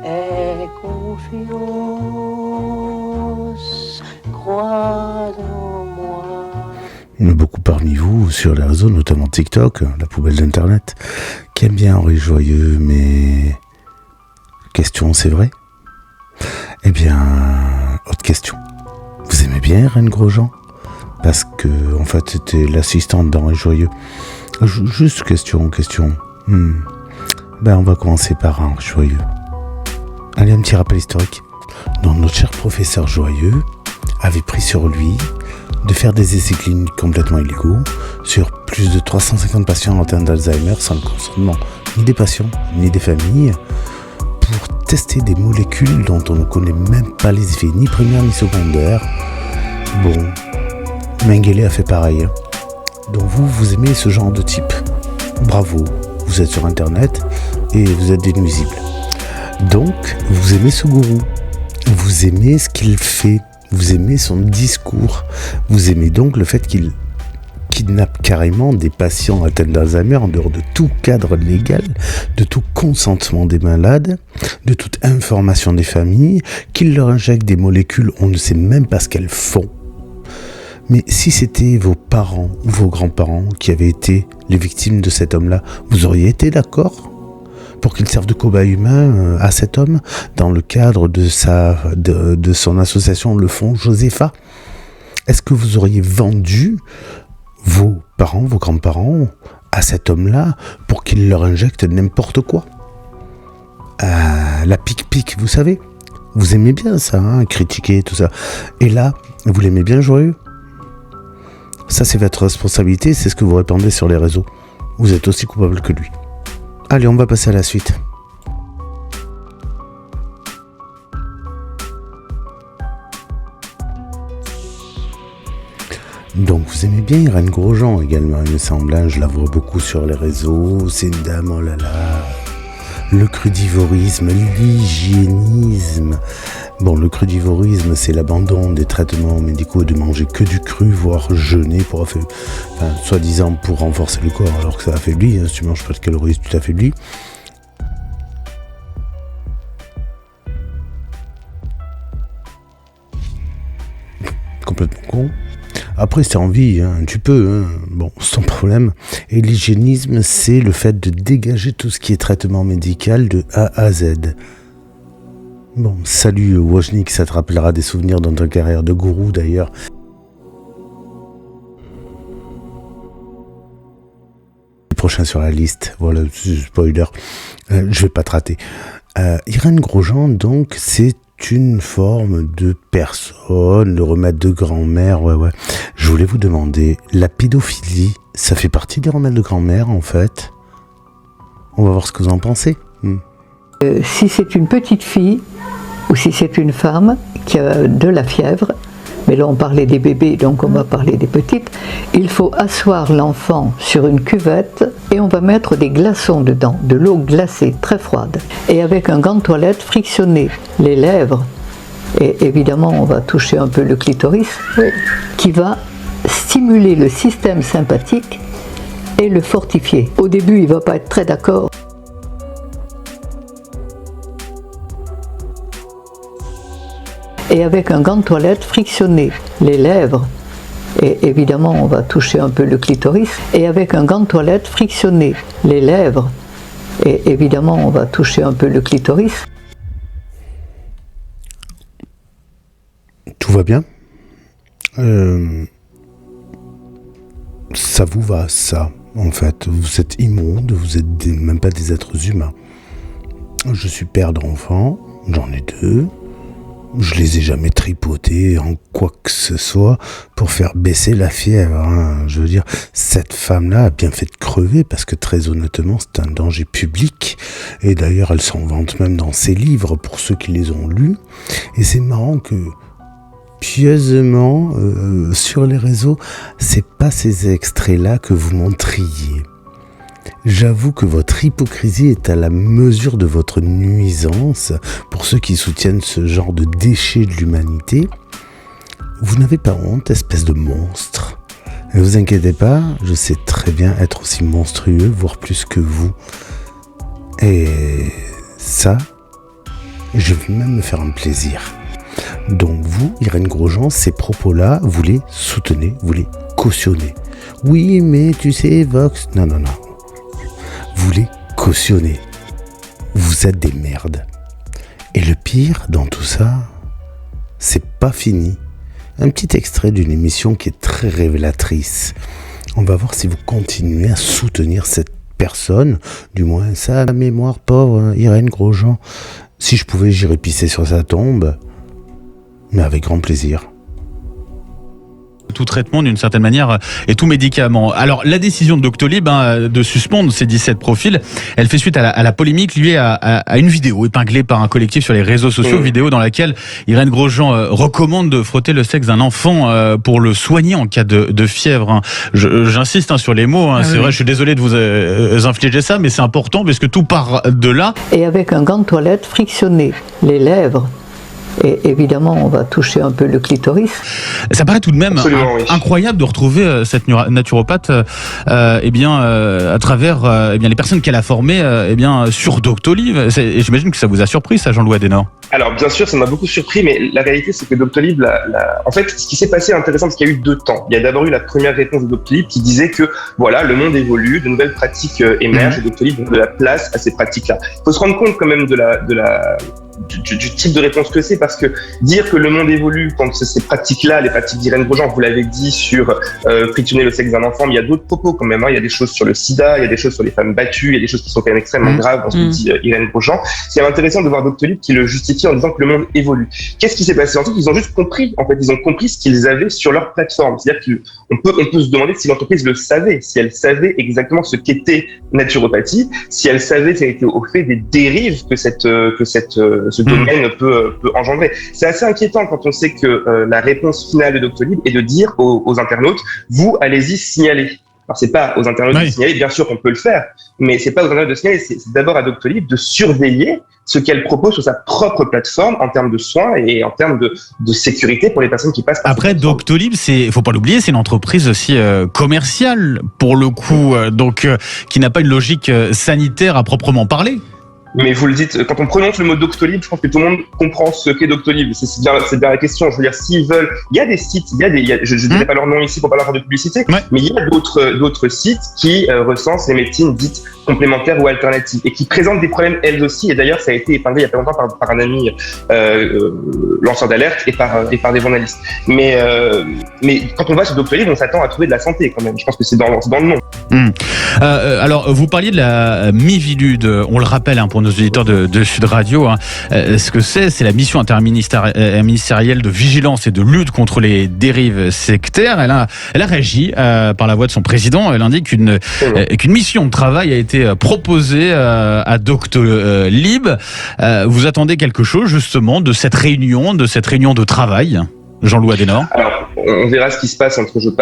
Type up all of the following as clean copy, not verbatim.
Aie confiance, crois en moi. Beaucoup parmi vous, sur les réseaux, notamment TikTok, la poubelle d'Internet, qui aiment bien Henri Joyeux, mais... Question, c'est vrai ? Eh bien, autre question. Vous aimez bien Irène Grosjean ? Parce que, en fait, c'était l'assistante d'Henri Joyeux. Juste question. Ben, on va commencer par Henri Joyeux. Allez, un petit rappel historique. Donc, notre cher professeur Joyeux avait pris sur lui de faire des essais cliniques complètement illégaux sur plus de 350 patients atteints d'Alzheimer sans le consentement ni des patients ni des familles pour tester des molécules dont on ne connaît même pas les effets ni primaires ni secondaires. Bon, Mengele a fait pareil. Donc vous aimez ce genre de type ? Bravo, vous êtes sur internet et vous êtes des nuisibles. Donc, vous aimez ce gourou, vous aimez ce qu'il fait, vous aimez son discours, vous aimez donc le fait qu'il kidnappe carrément des patients atteints d'Alzheimer en dehors de tout cadre légal, de tout consentement des malades, de toute information des familles, qu'il leur injecte des molécules, on ne sait même pas ce qu'elles font. Mais si c'était vos parents ou vos grands-parents qui avaient été les victimes de cet homme-là, vous auriez été d'accord pour qu'il serve de cobaye humain à cet homme dans le cadre de son association Le Fonds Josepha ? Est-ce que vous auriez vendu vos parents, vos grands-parents à cet homme-là pour qu'il leur injecte n'importe quoi ? La pique-pique, vous savez ? Vous aimez bien ça, critiquer, tout ça. Et là, vous l'aimez bien Joyeux ? Ça, c'est votre responsabilité, c'est ce que vous répandez sur les réseaux. Vous êtes aussi coupable que lui. Allez, on va passer à la suite. Donc, vous aimez bien Irène Grosjean également, il me semble. Je la vois beaucoup sur les réseaux. C'est une dame, oh là là. Le crudivorisme, l'hygiénisme. Bon, le crudivorisme, c'est l'abandon des traitements médicaux, de manger que du cru, voire jeûner pour soi-disant pour renforcer le corps, alors que ça affaiblit. Si tu manges pas de calories, tu t'affaiblis. Complètement con. Après, c'est envie, tu peux, bon, sans problème. Et l'hygiénisme, c'est le fait de dégager tout ce qui est traitement médical de A à Z. Bon, salut Wojnik, ça te rappellera des souvenirs dans ta carrière de gourou d'ailleurs. Le prochain sur la liste, voilà, spoiler, je vais pas te rater. Irène Grosjean, donc, c'est une forme de personne, le remède de grand-mère, ouais. Je voulais vous demander, la pédophilie, ça fait partie des remèdes de grand-mère en fait ? On va voir ce que vous en pensez. Si c'est une petite fille ou si c'est une femme qui a de la fièvre, mais là on parlait des bébés donc on va parler des petites, il faut asseoir l'enfant sur une cuvette et on va mettre des glaçons dedans, de l'eau glacée très froide, et avec un gant de toilette frictionner les lèvres, et évidemment on va toucher un peu le clitoris, qui va stimuler le système sympathique et le fortifier. Au début il ne va pas être très d'accord. Et avec un gant de toilette frictionner les lèvres, et évidemment on va toucher un peu le clitoris, et avec un gant de toilette frictionner les lèvres, et évidemment on va toucher un peu le clitoris. Tout va bien ? Ça vous va, ça, en fait. Vous êtes immonde, vous êtes même pas des êtres humains. Je suis père d'enfants, j'en ai 2. Je les ai jamais tripotés en quoi que ce soit pour faire baisser la fièvre. Je veux dire, cette femme-là a bien fait de crever parce que très honnêtement, c'est un danger public. Et d'ailleurs, elle s'en vante même dans ses livres pour ceux qui les ont lus. Et c'est marrant que, pieusement, sur les réseaux, c'est pas ces extraits-là que vous montriez. J'avoue que votre hypocrisie est à la mesure de votre nuisance pour ceux qui soutiennent ce genre de déchets de l'humanité. Vous n'avez pas honte, espèce de monstre. Ne vous inquiétez pas, je sais très bien être aussi monstrueux, voire plus que vous. Et ça, et je vais même me faire un plaisir. Donc vous, Irène Grosjean, ces propos-là, vous les soutenez, vous les cautionnez. Oui, mais tu sais, Vox... Non. Vous les cautionnez. Vous êtes des merdes. Et le pire dans tout ça, c'est pas fini. Un petit extrait d'une émission qui est très révélatrice. On va voir si vous continuez à soutenir cette personne, du moins sa mémoire, pauvre Irène Grosjean. Si je pouvais, j'irais pisser sur sa tombe, mais avec grand plaisir. Tout traitement d'une certaine manière et tout médicament. Alors la décision de Doctolib de suspendre ces 17 profils, elle fait suite à la polémique liée à une vidéo épinglée par un collectif sur les réseaux sociaux, vidéo dans laquelle Irène Grosjean recommande de frotter le sexe d'un enfant pour le soigner en cas de fièvre. J'insiste sur les mots, c'est vrai, je suis désolé de vous infliger ça, mais c'est important parce que tout part de là. Et avec un gant de toilette, frictionner les lèvres. Et évidemment, on va toucher un peu le clitoris. Ça paraît tout de même incroyable de retrouver cette naturopathe à travers les personnes qu'elle a formées sur Doctolib. Et j'imagine que ça vous a surpris, ça, Jean-Louis Adenor. Alors, bien sûr, ça m'a beaucoup surpris, mais la réalité, c'est que Doctolib, en fait, ce qui s'est passé est intéressant parce qu'il y a eu 2 temps. Il y a d'abord eu la première réponse de Doctolib qui disait que, voilà, le monde évolue, de nouvelles pratiques émergent et Doctolib donne de la place à ces pratiques-là. Il faut se rendre compte quand même du type de réponse que c'est, parce que dire que le monde évolue quand ces pratiques-là, les pratiques d'Irène Grosjean, vous l'avez dit, sur frictionner le sexe d'un enfant, mais il y a d'autres propos quand même. Il y a des choses sur le sida, il y a des choses sur les femmes battues, il y a des choses qui sont quand même extrêmement graves dans ce que dit Irène Grosjean. C'est intéressant de voir Doctolib qui le justifie en disant que le monde évolue. Qu'est-ce qui s'est passé ensuite? Ils ont juste compris, en fait, ils ont compris ce qu'ils avaient sur leur plateforme. C'est-à-dire qu'on peut se demander si l'entreprise le savait, si elle savait exactement ce qu'était naturopathie, si elle savait si elle était au fait des dérives que ce domaine peut engendrer. C'est assez inquiétant quand on sait que la réponse finale de Doctolib est de dire aux internautes, vous, allez-y signaler. Alors, c'est pas aux internautes de signaler, bien sûr qu'on peut le faire, mais c'est pas aux internautes de signaler, c'est d'abord à Doctolib de surveiller ce qu'elle propose sur sa propre plateforme en termes de soins et en termes de sécurité pour les personnes qui passent par Après, Doctolib, faut pas l'oublier, c'est une entreprise aussi commerciale, pour le coup, qui n'a pas une logique sanitaire à proprement parler. Mais vous le dites, quand on prononce le mot Doctolib, je pense que tout le monde comprend ce qu'est Doctolib. C'est bien la question. Je veux dire, s'ils veulent, il y a des sites, je ne dirai pas leur nom ici pour pas leur faire de publicité, mais il y a d'autres sites qui recensent les médecines dites complémentaires ou alternatives et qui présentent des problèmes elles aussi. Et d'ailleurs, ça a été épinglé il y a pas longtemps par un ami lanceur d'alerte et par des journalistes. Mais quand on va sur Doctolib, on s'attend à trouver de la santé quand même. Je pense que c'est dans le nom. Alors, vous parliez de la Miviludes, on le rappelle pour nos auditeurs de Sud Radio. Ce que c'est la mission interministérielle de vigilance et de lutte contre les dérives sectaires. Elle a réagi par la voix de son président. Elle indique qu'une mission de travail a été proposée à Doctolib. Vous attendez quelque chose justement de cette réunion de travail, Jean-Louis Adenor? Alors, on verra ce qui se passe. Je veux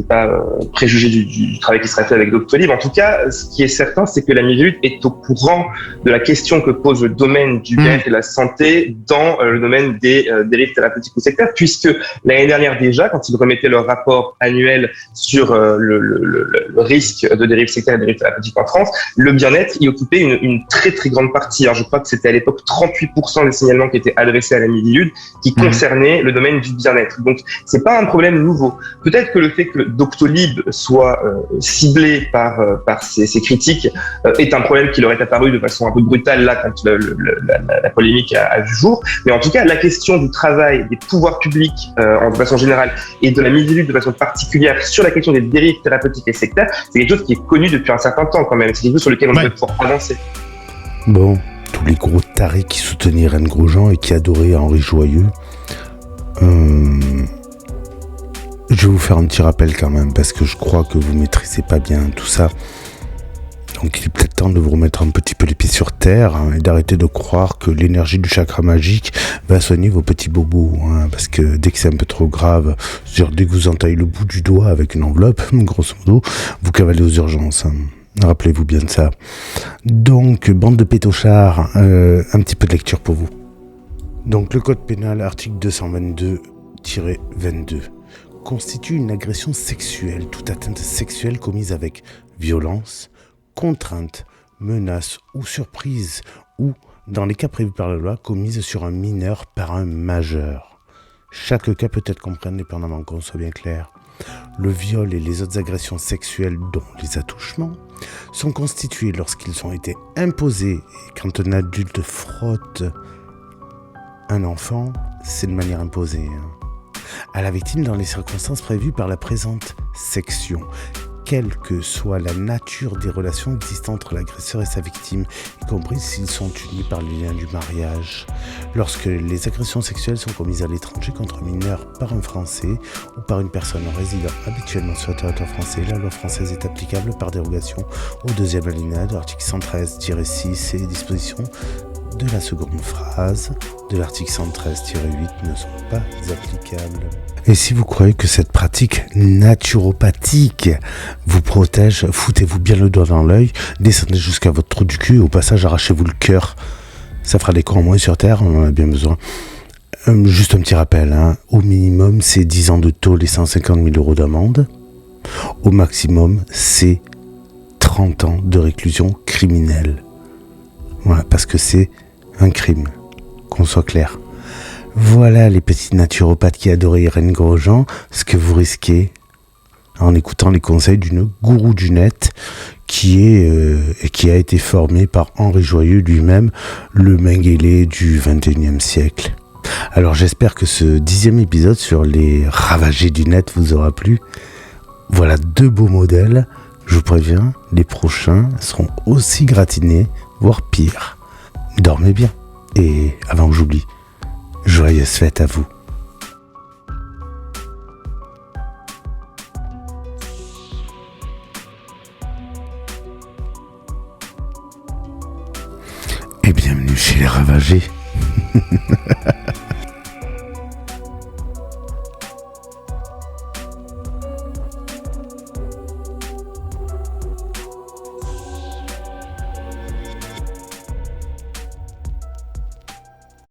pas préjuger du travail qui sera fait avec Doctolib. En tout cas, ce qui est certain, c'est que la Miviludes est au courant de la question que pose le domaine du bien-être et de la santé dans le domaine des dérives thérapeutiques ou sectaires, puisque l'année dernière déjà, quand ils remettaient leur rapport annuel sur le risque de dérives sectaires et de dérives thérapeutiques en France, le bien-être y occupait une très très grande partie. Alors, je crois que c'était à l'époque 38% des signalements qui étaient adressés à la Miviludes qui concernaient le domaine du bien-être. Donc, c'est pas un problème nouveau. Peut-être que le fait que Doctolib soit ciblé par ces critiques est un problème qui leur est apparu de façon un peu brutale là quand la polémique a vu jour. Mais en tout cas, la question du travail des pouvoirs publics de façon générale et de la Miviludes de façon particulière sur la question des dérives thérapeutiques et sectaires, c'est quelque chose qui est connu depuis un certain temps quand même. C'est quelque chose sur lequel on peut pouvoir avancer. Bon, tous les gros tarés qui soutenaient Irène Grosjean et qui adoraient Henri Joyeux. Je vais vous faire un petit rappel quand même, parce que je crois que vous maîtrisez pas bien tout ça. Donc il est peut-être temps de vous remettre un petit peu les pieds sur terre et d'arrêter de croire que l'énergie du chakra magique va soigner vos petits bobos. Parce que dès que c'est un peu trop grave, dès que vous entaillez le bout du doigt avec une enveloppe, grosso modo, vous cavalez aux urgences. Rappelez-vous bien de ça. Donc, bande de pétochards, un petit peu de lecture pour vous. Donc le code pénal, article 222-22, constitue une agression sexuelle, toute atteinte sexuelle commise avec violence, contrainte, menace ou surprise ou dans les cas prévus par la loi commises sur un mineur par un majeur. Chaque cas peut être compris indépendamment, qu'on soit bien clair. Le viol et les autres agressions sexuelles, dont les attouchements, sont constitués lorsqu'ils ont été imposés. Et quand un adulte frotte un enfant, c'est de manière imposée, à la victime dans les circonstances prévues par la présente section, quelle que soit la nature des relations existant entre l'agresseur et sa victime, y compris s'ils sont unis par le lien du mariage. Lorsque les agressions sexuelles sont commises à l'étranger contre mineurs par un Français ou par une personne résidant habituellement sur le territoire français, la loi française est applicable par dérogation au deuxième alinéa de l'article 113-6 et les dispositions de la seconde phrase de l'article 113-8 ne sont pas applicables. Et si vous croyez que cette pratique naturopathique vous protège, foutez-vous bien le doigt dans l'œil, descendez jusqu'à votre trou du cul et au passage arrachez-vous le cœur. Ça fera des cons en moins sur Terre, on en a bien besoin. Juste un petit rappel, au minimum c'est 10 ans de tôle et 150 000 € d'amende. Au maximum c'est 30 ans de réclusion criminelle. Voilà, parce que c'est un crime, qu'on soit clair. Voilà les petits naturopathes qui adorent Irène Grosjean, ce que vous risquez en écoutant les conseils d'une gourou du net qui a été formée par Henri Joyeux lui-même, le Mengele du XXIe siècle. Alors j'espère que ce 10e épisode sur les ravagés du net vous aura plu. Voilà 2 beaux modèles. Je vous préviens, les prochains seront aussi gratinés, voire pire. Dormez bien. Et avant que j'oublie, joyeuses fêtes à vous.